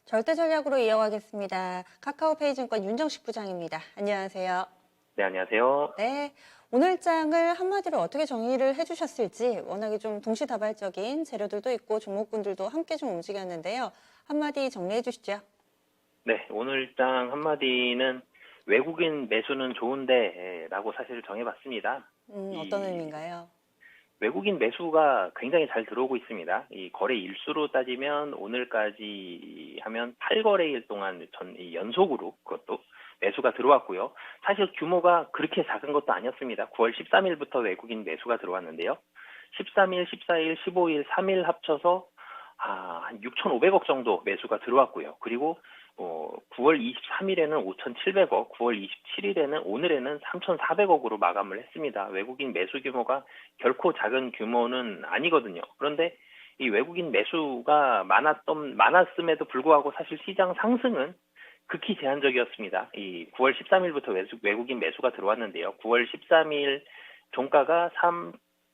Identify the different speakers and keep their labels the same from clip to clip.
Speaker 1: 절대 전략으로 이어가겠습니다. 카카오페이 증권 윤정식 부장입니다. 안녕하세요.
Speaker 2: 네, 안녕하세요.
Speaker 1: 네. 오늘 장을 한마디로 어떻게 정리를 해주셨을지 워낙에 좀 동시다발적인 재료들도 있고 종목군들도 함께 좀 움직였는데요. 한마디 정리해 주시죠.
Speaker 2: 네, 오늘 장 한마디는 외국인 매수는 좋은데 라고 사실 정해봤습니다.
Speaker 1: 어떤
Speaker 2: 이
Speaker 1: 의미인가요?
Speaker 2: 외국인 매수가 굉장히 잘 들어오고 있습니다. 이 거래 일수로 따지면 오늘까지 하면 8거래일 동안 연속으로 그것도 매수가 들어왔고요. 사실 규모가 그렇게 작은 것도 아니었습니다. 9월 13일부터 외국인 매수가 들어왔는데요. 13일, 14일, 15일, 3일 합쳐서 한 6,500억 정도 매수가 들어왔고요. 그리고 9월 23일에는 5,700억, 9월 27일에는 오늘에는 3,400억으로 마감을 했습니다. 외국인 매수 규모가 결코 작은 규모는 아니거든요. 그런데 이 외국인 매수가 많았음에도 불구하고 사실 시장 상승은 극히 제한적이었습니다. 이 9월 13일부터 외국인 매수가 들어왔는데요. 9월 13일 종가가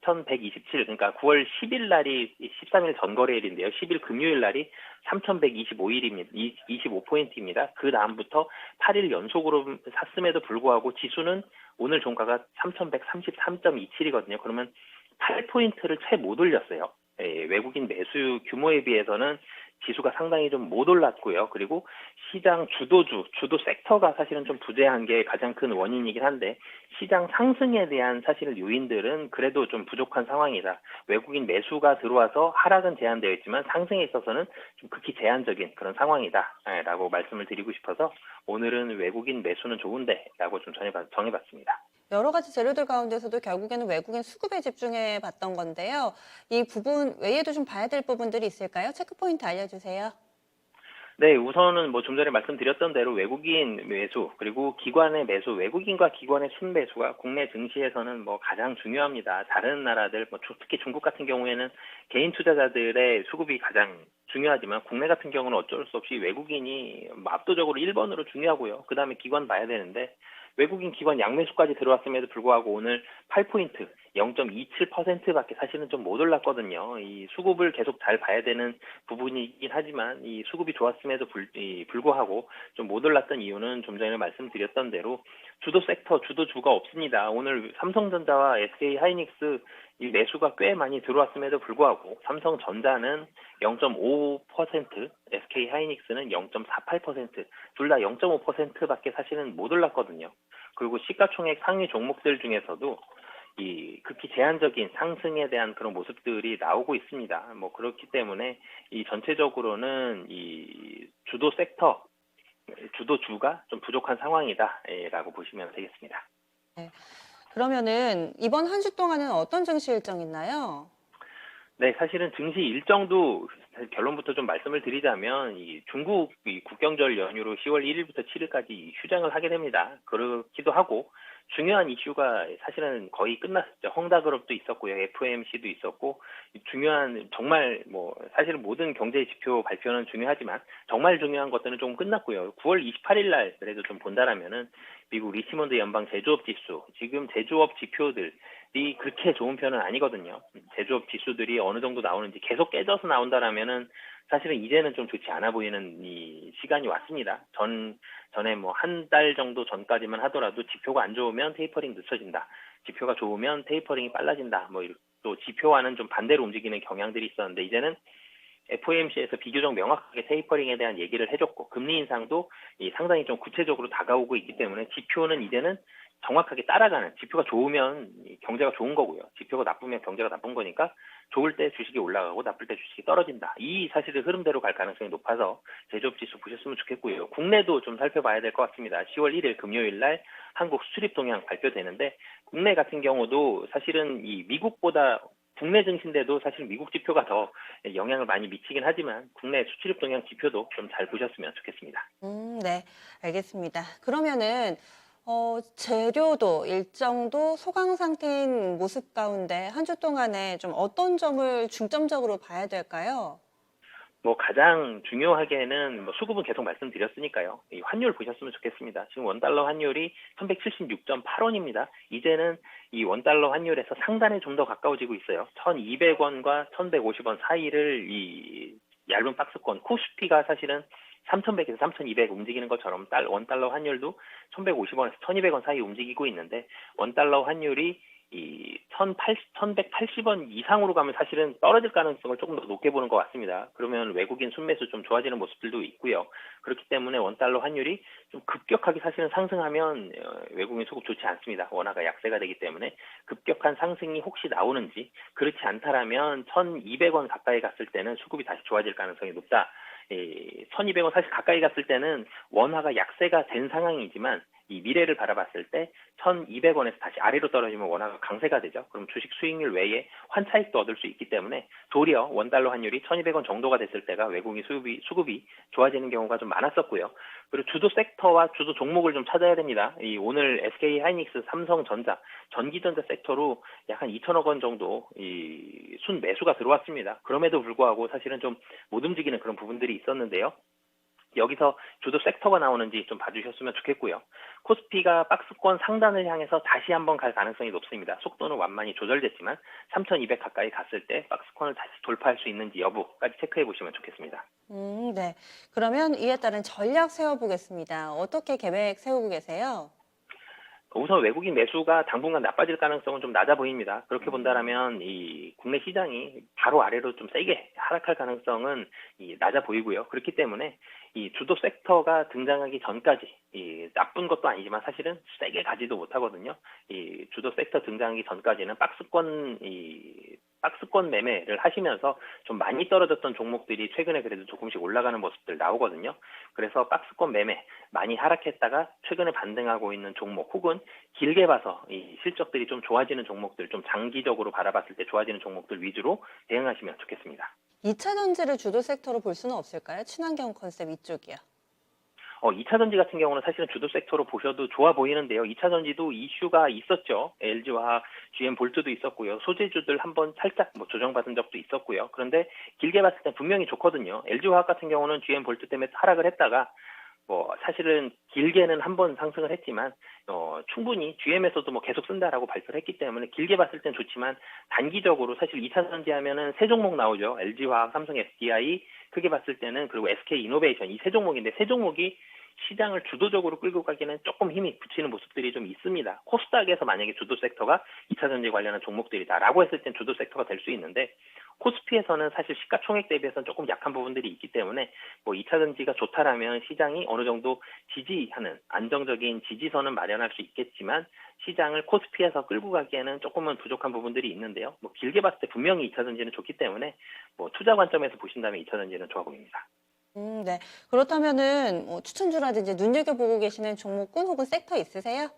Speaker 2: 3,127, 그러니까 9월 10일 날이 13일 전거래일인데요. 10일 금요일 날이 3,125일입니다. 25포인트입니다. 그 다음부터 8일 연속으로 샀음에도 불구하고 지수는 오늘 종가가 3,133.27이거든요. 그러면 8포인트를 채 못 올렸어요. 외국인 매수 규모에 비해서는 지수가 상당히 좀 못 올랐고요. 그리고 시장 주도 섹터가 사실은 좀 부재한 게 가장 큰 원인이긴 한데 시장 상승에 대한 사실 요인들은 그래도 좀 부족한 상황이다. 외국인 매수가 들어와서 하락은 제한되어 있지만 상승에 있어서는 좀 극히 제한적인 그런 상황이다. 라고 말씀을 드리고 싶어서 오늘은 외국인 매수는 좋은데 라고 좀 정해봤습니다.
Speaker 1: 여러 가지 재료들 가운데서도 결국에는 외국인 수급에 집중해 봤던 건데요. 이 부분 외에도 좀 봐야 될 부분들이 있을까요? 체크포인트 알려주세요.
Speaker 2: 네, 우선은 뭐 좀 전에 말씀드렸던 대로 외국인 매수, 그리고 기관의 매수, 외국인과 기관의 순매수가 국내 증시에서는 뭐 가장 중요합니다. 다른 나라들, 뭐 특히 중국 같은 경우에는 개인 투자자들의 수급이 가장 중요하지만 국내 같은 경우는 어쩔 수 없이 외국인이 뭐 압도적으로 1번으로 중요하고요. 그 다음에 기관 봐야 되는데 외국인 기관 양매수까지 들어왔음에도 불구하고 오늘 8포인트, 0.27%밖에 사실은 좀 못 올랐거든요. 이 수급을 계속 잘 봐야 되는 부분이긴 하지만 이 수급이 좋았음에도 불구하고 좀 못 올랐던 이유는 좀 전에 말씀드렸던 대로 주도 섹터, 주도주가 없습니다. 오늘 삼성전자와 SK 하이닉스 이 매수가 꽤 많이 들어왔음에도 불구하고 삼성전자는 0.55%, SK 하이닉스는 0.48%, 둘 다 0.5%밖에 사실은 못 올랐거든요. 그리고 시가총액 상위 종목들 중에서도 이 극히 제한적인 상승에 대한 그런 모습들이 나오고 있습니다. 뭐 그렇기 때문에 이 전체적으로는 이 주도 섹터, 주도주가 좀 부족한 상황이다라고 보시면 되겠습니다.
Speaker 1: 네. 그러면은 이번 한 주 동안은 어떤 증시 일정 있나요?
Speaker 2: 네, 사실은 증시 일정도 결론부터 좀 말씀을 드리자면 이 중국 이 국경절 연휴로 10월 1일부터 7일까지 휴장을 하게 됩니다. 그렇기도 하고 중요한 이슈가 사실은 거의 끝났었죠. 헝다그룹도 있었고요. FOMC도 있었고 중요한 정말 뭐 사실은 모든 경제 지표 발표는 중요하지만 정말 중요한 것들은 좀 끝났고요. 9월 28일 날 그래도 좀 본다라면은 미국 리치몬드 연방 제조업 지수, 지금 제조업 지표들 이 그렇게 좋은 편은 아니거든요. 제조업 지수들이 어느 정도 나오는지 계속 깨져서 나온다라면은 사실은 이제는 좀 좋지 않아 보이는 이 시간이 왔습니다. 전에 뭐 한 달 정도 전까지만 하더라도 지표가 안 좋으면 테이퍼링 늦춰진다. 지표가 좋으면 테이퍼링이 빨라진다. 뭐 또 지표와는 좀 반대로 움직이는 경향들이 있었는데 이제는 FOMC에서 비교적 명확하게 테이퍼링에 대한 얘기를 해줬고 금리 인상도 상당히 좀 구체적으로 다가오고 있기 때문에 지표는 이제는 정확하게 따라가는, 지표가 좋으면 경제가 좋은 거고요. 지표가 나쁘면 경제가 나쁜 거니까 좋을 때 주식이 올라가고 나쁠 때 주식이 떨어진다. 이 사실의 흐름대로 갈 가능성이 높아서 제조업 지수 보셨으면 좋겠고요. 국내도 좀 살펴봐야 될 것 같습니다. 10월 1일 금요일 날 한국 수출입 동향 발표되는데 국내 같은 경우도 사실은 이 미국보다 국내 증시인데도 사실 미국 지표가 더 영향을 많이 미치긴 하지만 국내 수출입 동향 지표도 좀 잘 보셨으면 좋겠습니다.
Speaker 1: 네, 알겠습니다. 그러면은 재료도 일정도 소강 상태인 모습 가운데 한 주 동안에 좀 어떤 점을 중점적으로 봐야 될까요?
Speaker 2: 뭐 가장 중요하게는 뭐 수급은 계속 말씀드렸으니까요. 이 환율 보셨으면 좋겠습니다. 지금 원달러 환율이 1176.8원입니다. 이제는 이 원달러 환율에서 상단에 좀 더 가까워지고 있어요. 1200원과 1150원 사이를 이 얇은 박스권 코스피가 사실은 3,100에서 3,200 움직이는 것처럼 원달러 환율도 1,150원에서 1,200원 사이 움직이고 있는데 원달러 환율이 이 1,180원 이상으로 가면 사실은 떨어질 가능성을 조금 더 높게 보는 것 같습니다. 그러면 외국인 순매수 좀 좋아지는 모습들도 있고요. 그렇기 때문에 원달러 환율이 좀 급격하게 사실은 상승하면 외국인 수급 좋지 않습니다. 원화가 약세가 되기 때문에 급격한 상승이 혹시 나오는지, 그렇지 않다라면 1,200원 가까이 갔을 때는 수급이 다시 좋아질 가능성이 높다. 1,200원 사실 가까이 갔을 때는 원화가 약세가 된 상황이지만 이 미래를 바라봤을 때 1,200원에서 다시 아래로 떨어지면 원화가 강세가 되죠. 그럼 주식 수익률 외에 환차익도 얻을 수 있기 때문에 도리어 원달러 환율이 1,200원 정도가 됐을 때가 외국인 수급이 좋아지는 경우가 좀 많았었고요. 그리고 주도 섹터와 주도 종목을 좀 찾아야 됩니다. 오늘 SK 하이닉스, 삼성전자, 전기전자 섹터로 약 한 2천억 원 정도 이 순매수가 들어왔습니다. 그럼에도 불구하고 사실은 좀 못 움직이는 그런 부분들이 있었는데요. 여기서 주도 섹터가 나오는지 좀 봐주셨으면 좋겠고요. 코스피가 박스권 상단을 향해서 다시 한번 갈 가능성이 높습니다. 속도는 완만히 조절됐지만 3,200 가까이 갔을 때 박스권을 다시 돌파할 수 있는지 여부까지 체크해 보시면 좋겠습니다.
Speaker 1: 네. 그러면 이에 따른 전략 세워보겠습니다. 어떻게 계획 세우고 계세요?
Speaker 2: 우선 외국인 매수가 당분간 나빠질 가능성은 좀 낮아 보입니다. 그렇게 본다라면 이 국내 시장이 바로 아래로 좀 세게 하락할 가능성은 낮아 보이고요. 그렇기 때문에 이 주도 섹터가 등장하기 전까지 이 나쁜 것도 아니지만 사실은 세게 가지도 못하거든요. 이 주도 섹터 등장하기 전까지는 박스권 매매를 하시면서 좀 많이 떨어졌던 종목들이 최근에 그래도 조금씩 올라가는 모습들 나오거든요. 그래서 박스권 매매 많이 하락했다가 최근에 반등하고 있는 종목 혹은 길게 봐서 이 실적들이 좀 좋아지는 종목들, 좀 장기적으로 바라봤을 때 좋아지는 종목들 위주로 대응하시면 좋겠습니다.
Speaker 1: 2차 전지를 주도 sek터로 볼 수는 없을까요? 친환경 컨셉 이쪽이요.
Speaker 2: 2차 전지 같은 경우는 사실은 주도 섹터로 보셔도 좋아 보이는데요. 2차 전지도 이슈가 있었죠. LG화학, GM볼트도 있었고요. 소재주들 한번 살짝 조정받은 적도 있었고요. 그런데 길게 봤을 때 분명히 좋거든요. LG화학 같은 경우는 GM볼트 때문에 하락을 했다가 사실은 길게는 한번 상승을 했지만 충분히 GM에서도 계속 쓴다라고 발표를 했기 때문에 길게 봤을 땐 좋지만 단기적으로 사실 2차 전지 하면은 세 종목 나오죠. LG화학, 삼성 SDI, 크게 봤을 때는 그리고 SK 이노베이션 이 세 종목인데 세 종목이 시장을 주도적으로 끌고 가기는 조금 힘이 붙이는 모습들이 좀 있습니다. 코스닥에서 만약에 주도 섹터가 2차 전지 관련한 종목들이다라고 했을 땐 주도 섹터가 될 수 있는데 코스피에서는 사실 시가총액 대비해서는 조금 약한 부분들이 있기 때문에 2차 전지가 좋다라면 시장이 어느 정도 지지하는 안정적인 지지선은 마련할 수 있겠지만 시장을 코스피에서 끌고 가기에는 조금은 부족한 부분들이 있는데요. 길게 봤을 때 분명히 2차 전지는 좋기 때문에 투자 관점에서 보신다면 2차 전지는 좋아 보입니다.
Speaker 1: 네. 그렇다면은 추천주라든지 눈여겨보고 계시는 종목군 혹은 섹터 있으세요?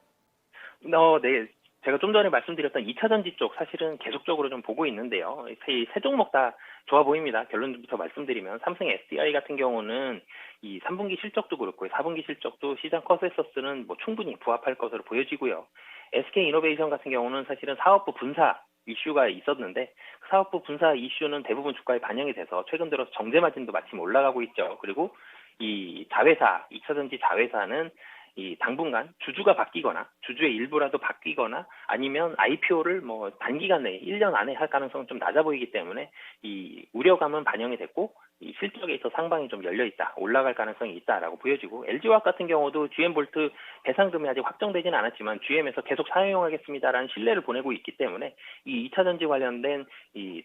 Speaker 2: 네. 제가 좀 전에 말씀드렸던 2차 전지 쪽 사실은 계속적으로 좀 보고 있는데요. 세 종목 다 좋아 보입니다. 결론부터 말씀드리면 삼성 SDI 같은 경우는 이 3분기 실적도 그렇고 4분기 실적도 시장 컨센서스는 충분히 부합할 것으로 보여지고요. SK 이노베이션 같은 경우는 사실은 사업부 분사 이슈가 있었는데 그 사업부 분사 이슈는 대부분 주가에 반영이 돼서 최근 들어서 정제 마진도 마침 올라가고 있죠. 그리고 이 자회사, 2차 전지 자회사는 이 당분간 주주가 바뀌거나 주주의 일부라도 바뀌거나 아니면 IPO를 단기간 내에 1년 안에 할 가능성은 좀 낮아 보이기 때문에 이 우려감은 반영이 됐고 이 실적에 있어 상방이 좀 열려 있다, 올라갈 가능성이 있다라고 보여지고 LG화학 같은 경우도 GM볼트 배상금이 아직 확정되지는 않았지만 GM에서 계속 사용하겠습니다라는 신뢰를 보내고 있기 때문에 이 2차 전지 관련된 이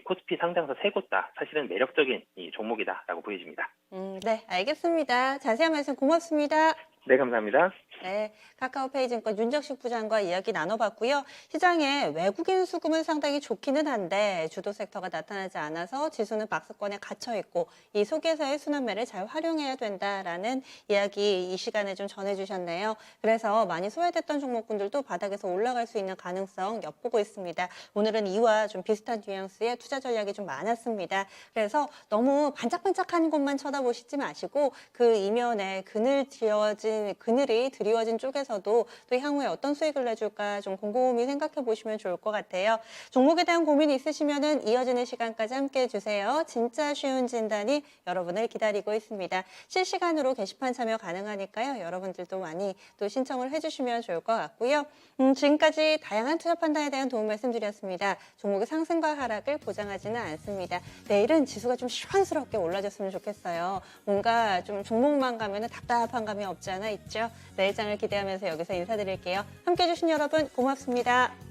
Speaker 2: 코스피 상장사 세 곳 다 사실은 매력적인 이 종목이다라고 보여집니다.
Speaker 1: 네, 알겠습니다. 자세한 말씀 고맙습니다.
Speaker 2: 네, 감사합니다.
Speaker 1: 네, 카카오페이증권 윤정식 부장과 이야기 나눠봤고요. 시장에 외국인 수급은 상당히 좋기는 한데 주도 섹터가 나타나지 않아서 지수는 박스권에 갇혀있고 이 속에서의 순환매를 잘 활용해야 된다라는 이야기 이 시간에 좀 전해주셨네요. 그래서 많이 소외됐던 종목군들도 바닥에서 올라갈 수 있는 가능성 엿보고 있습니다. 오늘은 이와 좀 비슷한 뉘앙스의 투자 전략이 좀 많았습니다. 그래서 너무 반짝반짝한 곳만 쳐다보시지 마시고 그 이면에 그늘이 그리워진 쪽에서도 또 향후에 어떤 수익을 내줄까 좀 곰곰이 생각해 보시면 좋을 것 같아요. 종목에 대한 고민이 있으시면은 이어지는 시간까지 함께 해주세요. 진짜 쉬운 진단이 여러분을 기다리고 있습니다. 실시간으로 게시판 참여 가능하니까요. 여러분들도 많이 또 신청을 해주시면 좋을 것 같고요. 지금까지 다양한 투자 판단에 대한 도움 말씀드렸습니다. 종목의 상승과 하락을 보장하지는 않습니다. 내일은 지수가 좀 시원스럽게 올라졌으면 좋겠어요. 뭔가 좀 종목만 가면 답답한 감이 없지 않아 있죠. 내일 장을 기대하면서 여기서 인사드릴게요. 함께해 주신 여러분 고맙습니다.